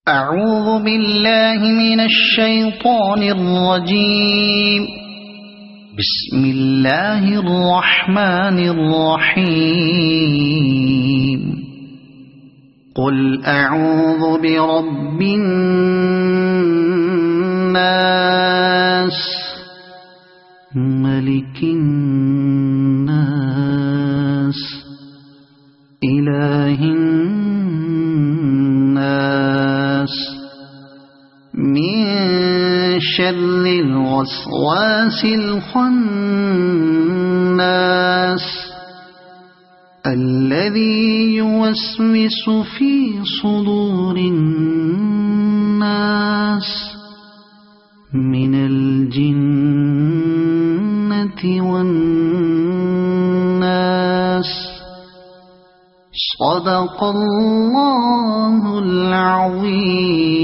أعوذ بالله من الشيطان الرجيم. بسم الله الرحمن الرحيم. قل أعوذ برب الناس ملك الناس إله الناس من شر الوسواس الخناس الذي يوسوس في صدور الناس من الجنة والناس. صدق الله العظيم.